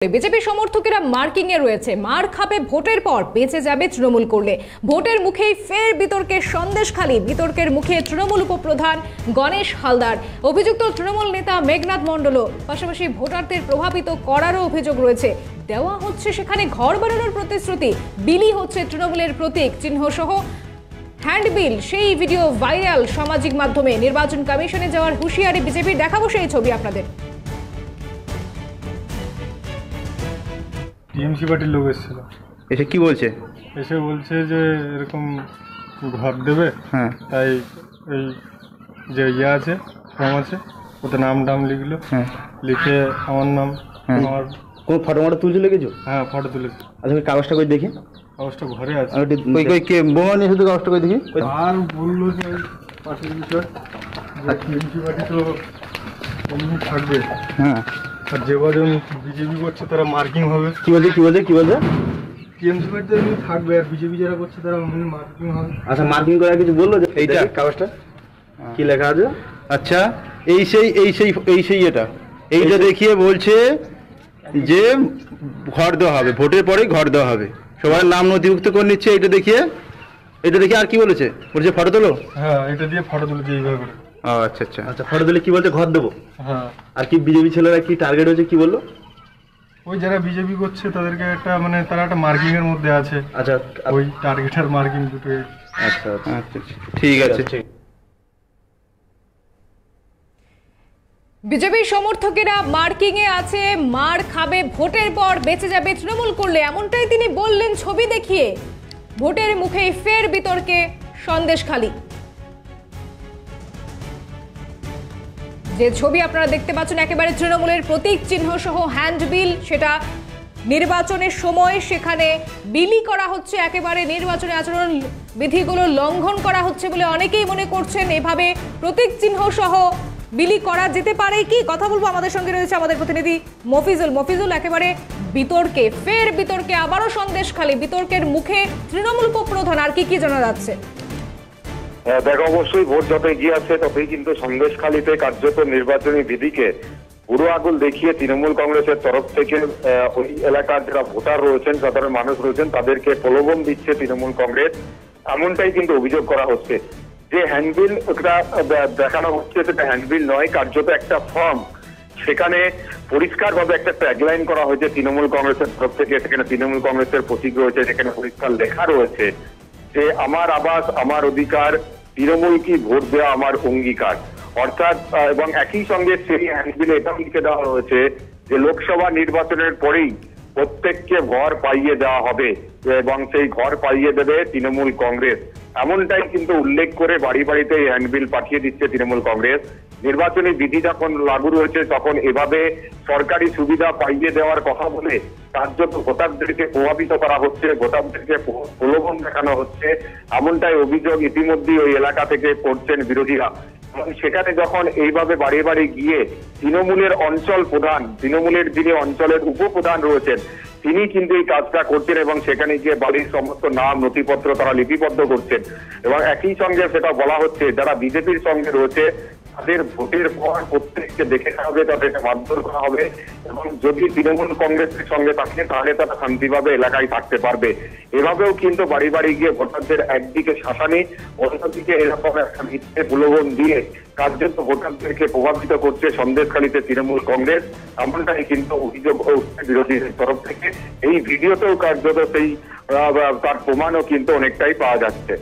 BJP সমর্থকেরা marking এ রয়েছে। মার খাবে ভোটের পর, বেঁচে যাবে তৃণমূল করলে। ভোটের মুখেই ফের বিতর্কের সন্দেশখালী। বিতর্কের মুখে তৃণমূল উপপ্রধান গণেশ হালদার। অভিযুক্ত তৃণমূল নেতা মেঘনাথ মণ্ডলও। পাশাপাশি ভোটারদের প্রভাবিত করারও অভিযোগ রয়েছে। দেওয়া হচ্ছে সেখানে ঘর বানানোর প্রতিশ্রুতি, বিলি হচ্ছে তৃণমূলের প্রতীক চিহ্ন সহ হ্যান্ডবিল। সেই ভিডিও ভাইরাল সামাজিক মাধ্যমে। নির্বাচন কমিশনে যাওয়ার হুঁশিয়ারি বিজেপির। দেখাবো সেই ছবি আপনাদের। টিএমসি পার্টির লোক এসেছিল, এসে কি বলছে? এসে বলছে যে এরকম ঘর দেবে। হ্যাঁ, তাই এই যে ইয়ে আছে, ফর্ম আছে, ওতে নাম টাম লিখলো। হ্যাঁ, লিখে আমার নাম, আমার কোন ফটো মটো তুলছিল কিছু? হ্যাঁ ফটো তুলেছে। আচ্ছা, ওই কাগজটা করে দেখি। কাগজটা ঘরে আছে। কই কই কে বোমা নিয়ে শুধু কাগজটা করে দেখি। আর বললো যে পাশের বিষয় যে টিএমসি পার্টি তো এমনি থাকবে, হ্যাঁ, আর যে কজন বিজেপি করছে তারা মার্কিং হবে। কি বলছে কি বলছে কি বলছে? টিএমসি পার্টি তো এমনি থাকবে, আর বিজেপি যারা করছে তারা এমনি মার্কিং হবে। আচ্ছা, মার্কিং করা কিছু বললো যে এইটা কাগজটা কি লেখা আছে? আচ্ছা, এই সেই এইটা দেখিয়ে বলছে যে ঘর দেওয়া হবে, ভোটের পরেই ঘর দেওয়া হবে, সবার নাম নথিভুক্ত করে নিচ্ছে। এটা দেখিয়ে আর কি বলেছে? বলছে ফটো তোলো। হ্যাঁ, এটা দিয়ে ফটো তুলেছে এইভাবে করে। আচ্ছা আচ্ছা আচ্ছা, ফটো তুলে কি বলছে? ঘর দেবো। হ্যাঁ, আর কি বিজেপি ছেলেরা কি টার্গেট হয়েছে কি বললো? ওই যারা বিজেপি করছে তাদেরকে একটা তারা একটা মার্কিং এর মধ্যে আছে। আচ্ছা, ওই টার্গেট আর মার্কিং দুটো। আচ্ছা আচ্ছা আচ্ছা, ঠিক আছে। বিজেপি সমর্থকেরা মার্কিং এ আছে। মার খাবে ভোটের পর, বেঁচে যাবে তৃণমূল করলে, এমনটাই তিনি বললেন ছবি দেখিয়ে। ভোটের মুখেই ফের বিতর্কে সন্দেশখালী। যে ছবি আপনারা দেখতে পাচ্ছেন, একেবারে তৃণমূলের প্রতীক চিহ্ন সহ হ্যান্ডবিল, সেটা নির্বাচনের সময় সেখানে বিলি করা হচ্ছে। একেবারে নির্বাচনী আচরণ বিধিগুলো লঙ্ঘন করা হচ্ছে বলে অনেকেই মনে করছেন। এভাবে প্রতীক চিহ্ন সহ বিলি করা যেতে পারে কি? কথা বলবো, আমাদের সঙ্গে রয়েছে আমাদের প্রতিনিধি মফিজুল। একেবারে বিতর্কে, ফের বিতর্কে, আবারও সন্দেশখালী। বিতর্কের মুখে তৃণমূল উপপ্রধান। আর কি জানা যাচ্ছে? দেখো, অবশ্যই ভোট যত এগিয়ে আছে ততই কিন্তু সন্দেশখালীতে কার্যত নির্বাচনী বিধিকে পুরো আগুল দেখিয়ে তৃণমূল কংগ্রেসের তরফ থেকে ওই এলাকার যারা ভোটার রয়েছেন, সাধারণ মানুষ রয়েছেন, তাদেরকে প্রলোভন দিচ্ছে তৃণমূল কংগ্রেস। এমনটাই কিন্তু অভিযোগ করা হচ্ছে। যে হ্যান্ডবিল দেখানো হচ্ছে সেটা হ্যান্ডবিল নয়, কার্যত একটা ফর্ম। সেখানে পরিষ্কারভাবে একটা ট্যাগলাইন করা হয়েছে তৃণমূল কংগ্রেসের তরফ থেকে। সেখানে তৃণমূল কংগ্রেসের প্রতীক রয়েছে, সেখানে পরিষ্কার লেখা রয়েছে যে আমার আবাস আমার অধিকার, তৃণমূল কি ভোট দেওয়া আমার অঙ্গীকার। অর্থাৎ এবং একই সঙ্গে সেই হ্যান্ডবিলে এটাও লিখে দেওয়া হয়েছে যে লোকসভা নির্বাচনের পরেই প্রত্যেককে ঘর পাইয়ে দেওয়া হবে এবং সেই ঘর পাইয়ে দেবে তৃণমূল কংগ্রেস। এমনটাই কিন্তু উল্লেখ করে বাড়ি বাড়িতে এই হ্যান্ডবিল পাঠিয়ে দিচ্ছে তৃণমূল কংগ্রেস। নির্বাচনী বিধি যখন লাগু রয়েছে তখন এভাবে সরকারি সুবিধা পাইয়ে দেওয়ার কথা বলে কার্যত ভোটারদেরকে প্রভাবিত করা হচ্ছে, ভোটারদেরকে প্রলোভন দেখানো হচ্ছে। এমনটাই অভিযোগ ইতিমধ্যেই ওই এলাকা থেকে করছেন বিরোধীরা। এবং সেখানে যখন এইভাবে বাড়ি বাড়ি গিয়ে তৃণমূলের অঞ্চল প্রধান, তৃণমূলের যিনি অঞ্চলের উপপ্রধান রয়েছেন, তিনি কিন্তু এই কাজটা করছেন এবং সেখানে গিয়ে বাড়ির সমস্ত নাম নথিপত্র তারা লিপিবদ্ধ করছেন। এবং একই সঙ্গে সেটা বলা হচ্ছে যারা বিজেপির সঙ্গে রয়েছে তাদের ভোটের পর প্রত্যেককে দেখে নেওয়া হবে, তাদেরকে মারধর করা হবে এবং যদি তৃণমূল কংগ্রেসের সঙ্গে থাকে তাহলে তারা শান্তিভাবে এলাকায় থাকতে পারবে। এভাবেও কিন্তু বাড়ি বাড়ি গিয়ে ভোটারদের একদিকে শাসানি, অন্যদিকে এরকম একটা মিথ্যে প্রলোভন দিয়ে কার্যত ভোটারদেরকে প্রভাবিত করছে সন্দেশখালীতে তৃণমূল কংগ্রেস। এমনটাই কিন্তু অভিযোগ উঠছে বিরোধীদের তরফ থেকে। এই ভিডিওতেও কার্যত সেই তার প্রমাণও কিন্তু অনেকটাই পাওয়া যাচ্ছে।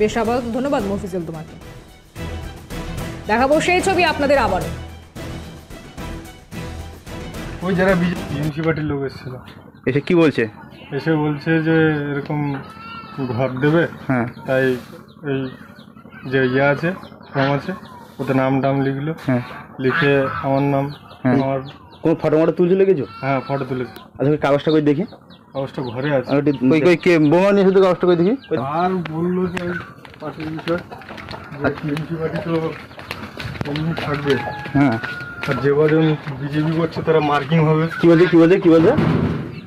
বেশ, ধন্যবাদ মফিজুল তোমাকে। দেখাবো সেই ছবি আপনাদের আবারও। ওই যারা টিএমসি পার্টির লোক এসেছিল, এসে কি বলছে? এসে বলছে যে এরকম ঘর দেবে। হ্যাঁ, তাই এই যে ইয়ে আছে, ফর্ম আছে, ওতে নাম টাম লিখলো। হ্যাঁ, লিখে আমার নাম, আমার কোন ফটো মটো তুলছিল কিছু? হ্যাঁ ফটো তুলেছে। আচ্ছা, ওই কাগজটা করে দেখি। কাগজটা ঘরে আছে। কই কই কে বোমা নিয়ে শুধু কাগজটা করে দেখি। আর বললো যে পাশের বিষয় যে টিএমসি পার্টি তো এমনি থাকবে, হ্যাঁ, আর যে কজন বিজেপি করছে তারা মার্কিং হবে। কি বলছে কি বলছে কি বলছে?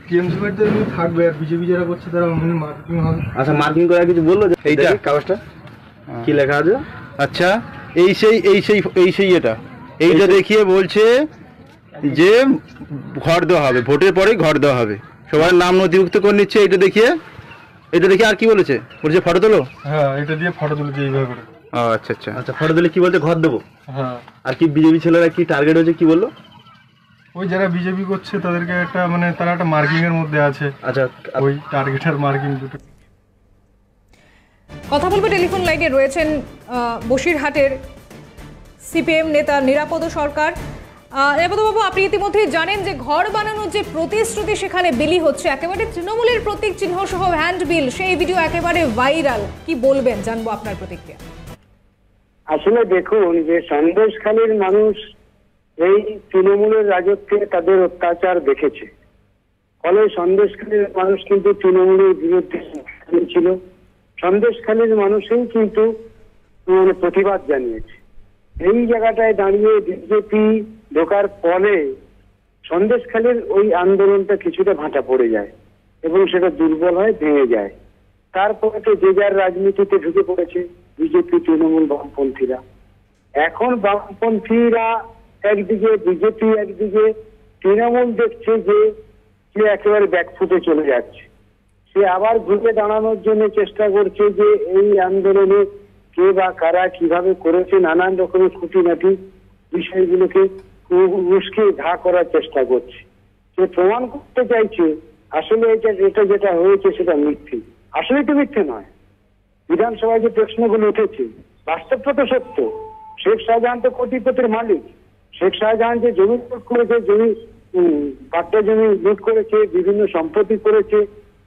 টিএমসি পার্টি তো এমনি থাকবে, আর বিজেপি যারা করছে তারা এমনি মার্কিং হবে। আচ্ছা, মার্কিং করা কিছু বললো যে এইটা কাগজটা কি লেখা আছে? আচ্ছা, এইটা দেখিয়ে বলছে যে ঘর দেওয়া হবে, ভোটের পরেই ঘর দেওয়া হবে, সবার নাম নথিভুক্ত করে নিচ্ছে। এটা দেখিয়ে আর কি বলেছে? বলছে ফটো তোলো। হ্যাঁ, এটা দিয়ে ফটো তুলেছে এইভাবে করে। ও আচ্ছা আচ্ছা আচ্ছা, ফটো তুলে কি বলতে? ঘর দেবো। হ্যাঁ, আর কি বিজেপি ছেলেরা কি টার্গেট হয়েছে কি বললো? ওই যারা বিজেপি করছে তাদেরকে একটা মানে তারা একটা মার্কিং এর মধ্যে আছে। আচ্ছা, ওই টার্গেটের মার্কিং দুটো। কথা বলবো, টেলিফোন লাইনে রয়েছেন বসিরহাটের সিপিএম নেতা নিরাপদ সরকার। নিরাপদবাবু, আপনি ইতিমধ্যেই জানেন যে ঘর বানানোর যে প্রতিশ্রুতি সেখানে বিলি হচ্ছে, একেবারে তৃণমূলের প্রতীক চিহ্ন সহ হ্যান্ড বিল, সেই ভিডিও একেবারে ভাইরাল। কি বলবেন, জানবো আপনার প্রতিক্রিয়া। আসলে দেখুন যে সন্দেশখালীর মানুষ এই তৃণমূলের রাজত্বে তাদের অত্যাচার দেখেছে, ফলে সন্দেশখালীর মানুষ কিন্তু তৃণমূলের বিরুদ্ধে ছিল। সন্দেশখালীর মানুষই কিন্তু মানে প্রতিবাদ জানিয়েছে। এই জায়গাটায় দাঁড়িয়ে বিজেপি ঢোকার ফলে সন্দেশখালীর ওই আন্দোলনটা কিছুটা ভাটা পড়ে যায় এবং সেটা দুর্বল হয়, ভেঙে যায়। তারপরে তো যে যার রাজনীতিতে ঢুকে পড়েছে বিজেপি, তৃণমূল, বামপন্থীরা। এখন বামপন্থীরা একদিকে, বিজেপি একদিকে, তৃণমূল দেখছে যে একেবারে ব্যাকফুটে চলে যাচ্ছে। সে আবার ঘুরে দাঁড়ানোর জন্য চেষ্টা করছে যে এই আন্দোলনে কে বা কারা কিভাবে করেছে, নানান রকমের খুঁটিনাটি বিষয়গুলোকে উস্কে ঘা করার চেষ্টা করছে। সে প্রমাণ করতে চাইছে আসলে এটা যেটা হয়েছে সেটা মিথ্যে। আসলে তো মিথ্যে নয়। বিধানসভায় যে প্রশ্নগুলো উঠেছে বাস্তবটা তো সত্য। শেখ শাহজাহান তো কোটিপতির মালিক। শেখ শাহজাহান যে জমি লুট করেছে, পাট্টা জমি লুট করেছে, বিভিন্ন সম্পত্তি করেছে,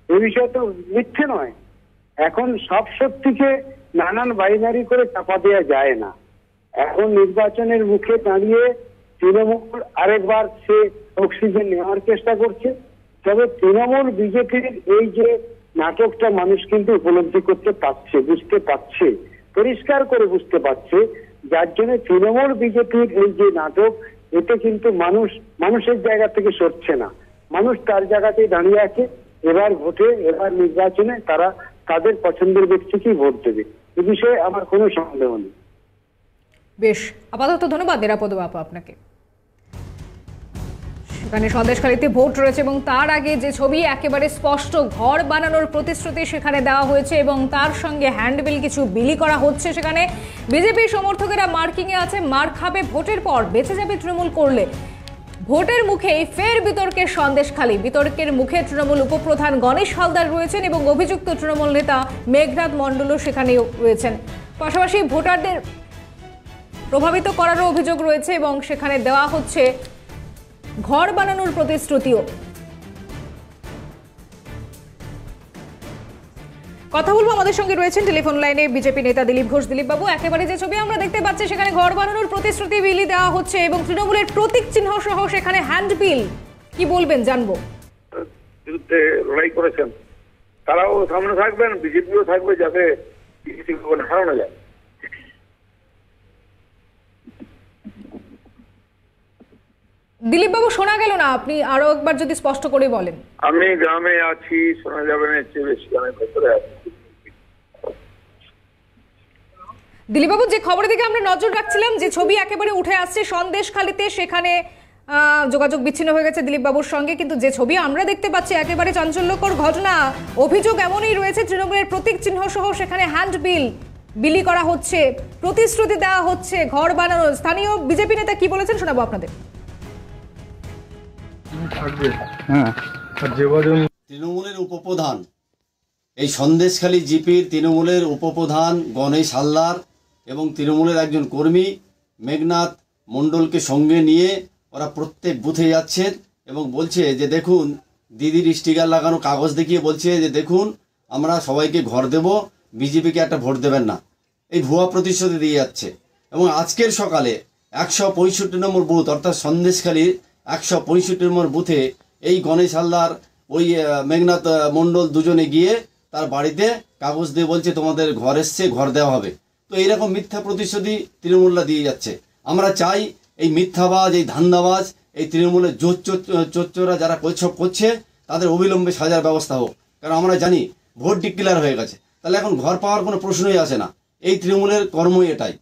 এই বিষয় তো মিথ্যে নয়। এখন সব সত্যিকে নানান বাইনারি করে চাপা দেওয়া যায় না। এখন নির্বাচনের মুখে দাঁড়িয়ে তৃণমূল আরেকবার সে অক্সিজেন নেওয়ার চেষ্টা করছে। তবে তৃণমূল বিজেপির এই যে নাটকটা মানুষ কিন্তু উপলব্ধি করতে পারছে, বুঝতে পারছে, পরিষ্কার করে বুঝতে পারছে, যার জন্য তৃণমূল বিজেপির এই যে নাটক, এতে কিন্তু মানুষের জায়গা থেকে সরছে না। মানুষ তার জায়গাতেই দাঁড়িয়ে আছে। এবার ভোটে, এবার নির্বাচনে তারা তাদের পছন্দের ব্যক্তিকেই ভোট দেবে, এ বিষয়ে আমার কোনো সন্দেহ নেই। বেশ, আপাতত ধন্যবাদ নিরাপদ বাবু আপনাকে। সেখানে সন্দেশখালীতে ভোট রয়েছে এবং তার আগে যে ছবি একেবারে স্পষ্ট, ঘর বানানোর প্রতিশ্রুতি সেখানে দেওয়া হয়েছে এবং তার সঙ্গে হ্যান্ডবিল কিছু বিলি করা হচ্ছে। সেখানে বিজেপি সমর্থকেরা মার্কিংয়ে আছে, মার খাবে ভোটের পর, বেঁচে যাবে তৃণমূল করলে। ভোটের মুখেই ফের বিতর্কের সন্দেশখালী। বিতর্কের মুখে তৃণমূল উপপ্রধান গণেশ হালদার রয়েছেন এবং অভিযুক্ত তৃণমূল নেতা মেঘনাথ মণ্ডলও সেখানেও রয়েছেন। পাশাপাশি ভোটারদের প্রভাবিত করারও অভিযোগ রয়েছে এবং সেখানে দেওয়া হচ্ছে ঘর বানানোর প্রতিশ্রুতিও। কথা বলবো, আমাদের সঙ্গে রয়েছেন টেলিফোন লাইনে বিজেপি নেতা দিলীপ ঘোষ। দিলীপ বাবু, একেবারে যে ছবি আমরা দেখতে পাচ্ছি সেখানে ঘর বানানোর প্রতিশ্রুতি বিলি দেওয়া হচ্ছে এবং তৃণমূলের প্রতীক চিহ্ন সহ সেখানে হ্যান্ড বিল, কি বলবেন জানবো। বিরুদ্ধে লড়াই করেছেন তারাও সামনে থাকবেন, বিজেপিও থাকবে, যাতে হারানো যায়। দিলীপ বাবু, শোনা গেল না, আপনি আরো একবার যদি স্পষ্ট করে বলেন। আমি গ্রামে আছি, শোনা যাবে না, এর চেয়ে বেশি আমি ভেতরে আছি। দিলীপ বাবু, যে খবরের দিকে আমরা নজর রাখছিলাম, যে ছবি একেবারে উঠে আসছে সন্দেশখালীতে, সেখানে যোগাযোগ বিচ্ছিন্ন হয়ে গেছে দিলীপ বাবুর সঙ্গে, কিন্তু যে ছবি আমরা দেখতে পাচ্ছি একেবারে চাঞ্চল্যকর ঘটনা। অভিযোগ এমনই রয়েছে, তৃণমূলের প্রতীক চিহ্ন সহ সেখানে হ্যান্ড বিলি করা হচ্ছে, প্রতিশ্রুতি দেওয়া হচ্ছে ঘর বানানোর। স্থানীয় বিজেপি নেতা কি বলেছেন শোনাবো আপনাদের। তৃণমূলের উপপ্রধান, এই সন্দেশখালী জিপির তৃণমূলের উপপ্রধান গণেশ হালদার এবং তৃণমূলের একজন কর্মী মেঘনাথ মণ্ডলকে সঙ্গে নিয়ে ওরা প্রত্যেক বুথে যাচ্ছেন এবং বলছে যে দেখুন, দিদির স্টিকার লাগানো কাগজ দেখিয়ে বলছে যে দেখুন, আমরা সবাইকে ঘর দেব, বিজেপিকে একটা ভোট দেবেন না, এই ভুয়া প্রতিশ্রুতি দিয়ে যাচ্ছে। এবং আজকের সকালে 165 নম্বর বুথ, অর্থাৎ সন্দেশখালীর 165 নম্বর বুথে এই গণেশ হালদার ওই মেঘনাথ মণ্ডল দুজনে গিয়ে তার বাড়িতে কাগজ দিয়ে বলছে তোমাদের ঘর এসছে, ঘর দেওয়া হবে। তো এইরকম মিথ্যা প্রতিশ্রুতি তৃণমূলরা দিয়ে যাচ্ছে। আমরা চাই এই মিথ্যাবাজ, এই ধান্দাবাজ, এই তৃণমূলের চোচ্চোরা যারা কৈশব করছে তাদের অবিলম্বে সাজার ব্যবস্থা হোক। কারণ আমরা জানি ভোট ডিক্লেয়ার হয়ে গেছে, তাহলে এখন ঘর পাওয়ার কোনো প্রশ্নই আসে না। এই তৃণমূলের কর্মই এটাই।